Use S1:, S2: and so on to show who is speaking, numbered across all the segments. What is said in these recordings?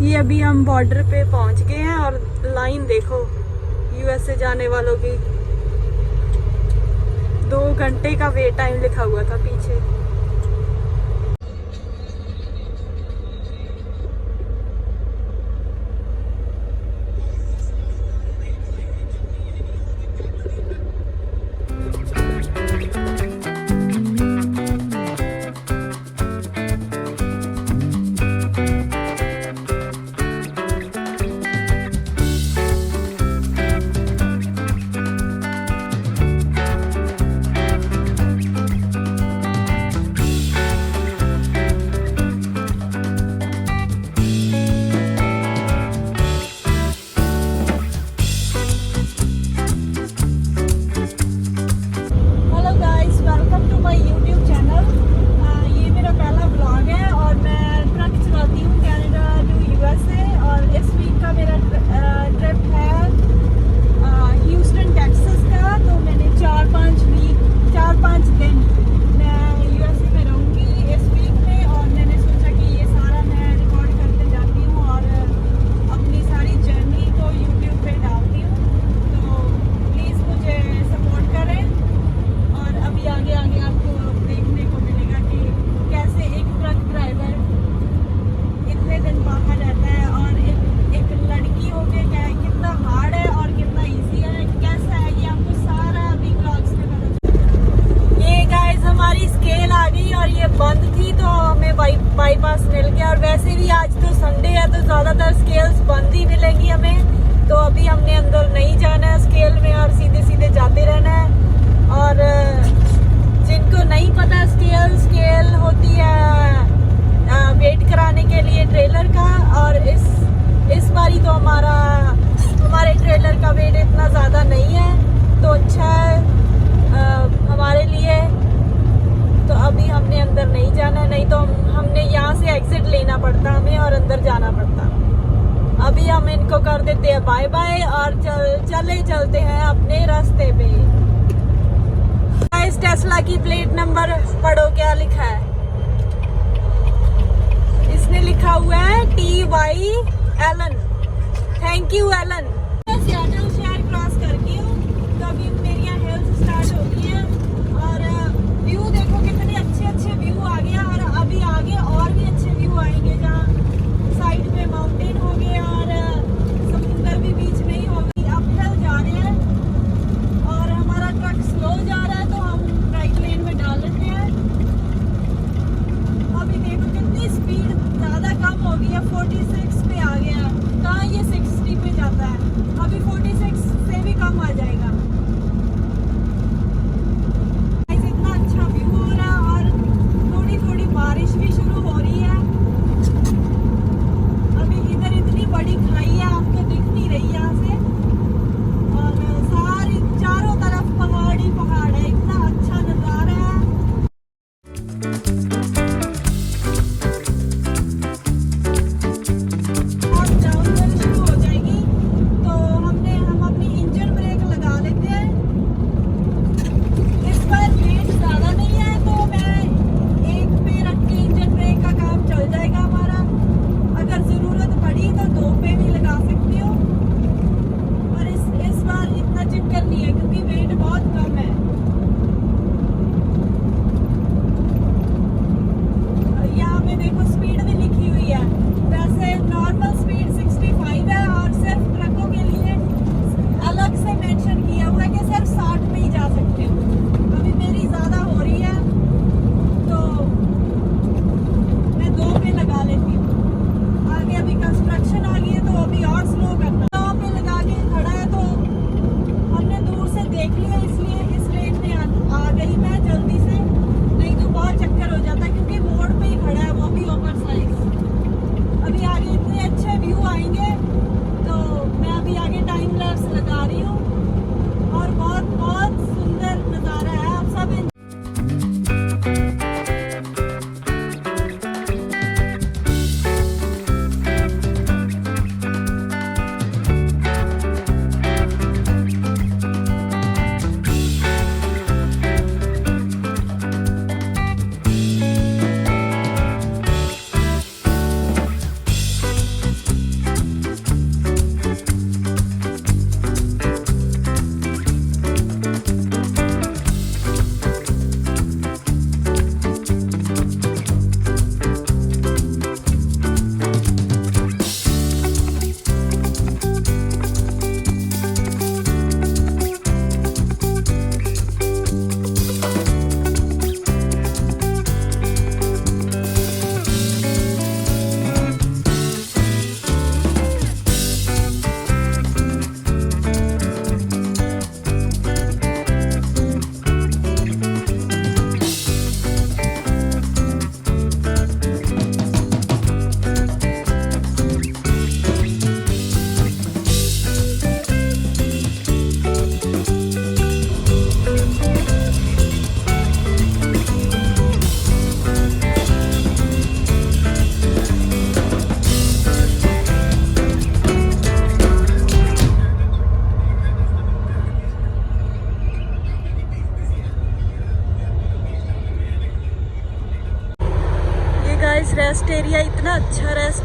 S1: ये अभी हम बॉर्डर पे पहुंच गए हैं और लाइन देखो यूएसए जाने वालों की। 2 घंटे का वेट टाइम लिखा हुआ था पीछे। बाईपास मिल गया। और वैसे भी आज तो संडे है तो ज़्यादातर स्केल्स बंद ही मिलेंगी हमें। तो अभी हमने अंदर नहीं जाना है स्केल में और सीधे सीधे जाते रहना है। और जिनको नहीं पता स्केल होती है वेट कराने के लिए ट्रेलर का। और इस बारी तो हमारे ट्रेलर का वेट इतना ज़्यादा नहीं है तो अच्छा है हमारे लिए। तो अभी हमने अंदर नहीं जाना, नहीं तो हमने यहाँ से एग्जिट लेना पड़ता हमें और अंदर जाना पड़ता। अभी हम इनको कर देते हैं बाय बाय और चलते हैं अपने रास्ते पे। इस टेस्ला की प्लेट नंबर पढ़ो क्या लिखा है। इसने लिखा हुआ है TY Allen. Thank you Allen. Seattle शहर क्रॉस करके हूँ तो अभी मेरी यहाँ हिल्स स्टार्ट हो गई है और व्यू देखो कितने अच्छे व्यू आ गया। और अभी आगे और भी अच्छे व्यू आएंगे जहाँ साइड पे माउंटेन हो गए और समुंदर भी बीच में ही हो गई। अपहिल जा रहे हैं और हमारा ट्रक स्लो जा रहा है तो हम राइट लेन में डाल लेते हैं। अभी देखो कितनी स्पीड ज़्यादा कम हो गई है, 46 पे आ गया। कहाँ ये 60 पे जाता है, अभी 46 से भी कम आ जाएगा। इतना अच्छा व्यू हो रहा है और थोड़ी बारिश भी शुरू हो रही है। अभी इधर इतनी बड़ी खाई है आपको दिख नहीं रही यहाँ से और सारी चारों तरफ पहाड़ ही पहाड़ है। इतना अच्छा नज़ारा है।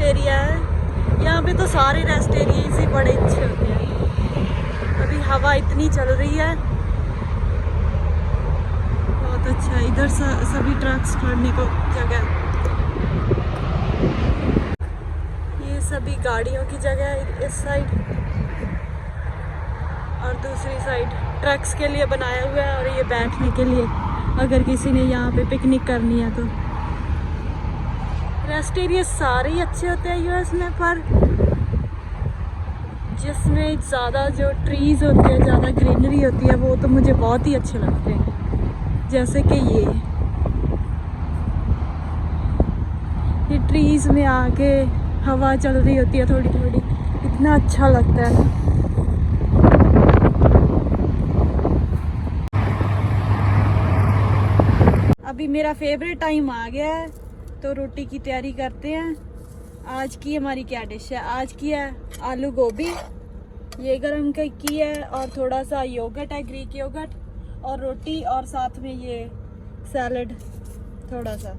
S1: रेस्ट एरिया है। यहाँ पे तो सारे रेस्ट एरिया ही बड़े अच्छे होते हैं। अभी हवा इतनी चल रही है, बहुत अच्छा है। इधर सभी ट्रक्स खड़ने को जगह, ये सभी गाड़ियों की जगह है इस साइड, और दूसरी साइड ट्रक्स के लिए बनाया हुआ है, और ये बैठने के लिए अगर किसी ने यहाँ पे पिकनिक करनी है तो। रेस्ट एरिया सारे ही अच्छे होते हैं यूएस में, पर जिसमें ज़्यादा जो ट्रीज़ होती है, ज़्यादा ग्रीनरी होती है, वो तो मुझे बहुत ही अच्छे लगते हैं। जैसे कि ये ट्रीज़ में आके हवा चल रही होती है थोड़ी थोड़ी, इतना अच्छा लगता है ना। अभी मेरा फेवरेट टाइम आ गया है, तो रोटी की तैयारी करते हैं। आज की हमारी क्या डिश है? आज की है आलू गोभी, ये गरम की है, और थोड़ा सा योगर्ट है, ग्रीक योगर्ट, और रोटी, और साथ में ये सैलड थोड़ा सा।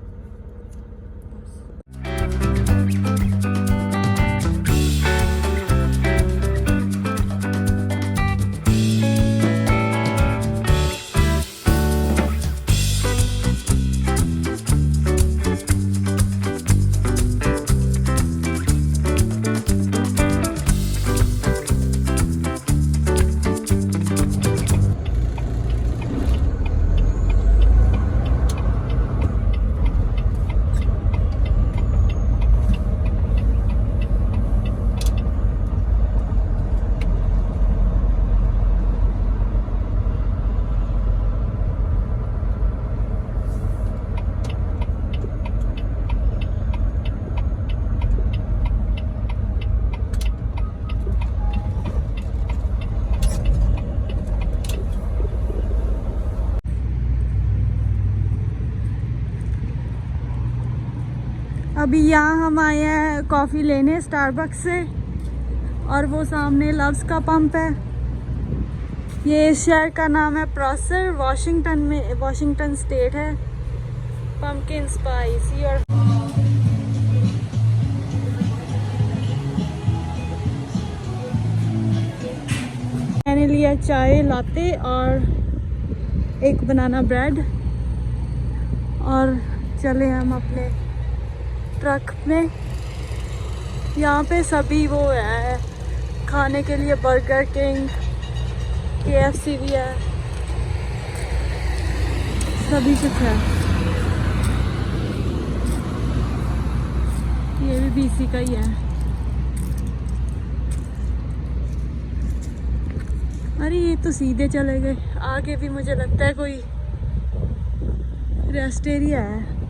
S1: अभी यहाँ हम आए हैं कॉफ़ी लेने स्टारबक्स से, और वो सामने लव्स का पंप है। ये इस शहर का नाम है प्रोसर, वाशिंगटन स्टेट है। पम्पकिन स्पाइस और मैंने लिया चाय लाते और एक बनाना ब्रेड, और चले हम अपने ट्रक में। यहाँ पे सभी वो है खाने के लिए, बर्गर किंग, KFC भी है, सभी कुछ है। ये भी BC का ही है। अरे ये तो सीधे चले गए, आगे भी मुझे लगता है कोई रेस्ट एरिया है।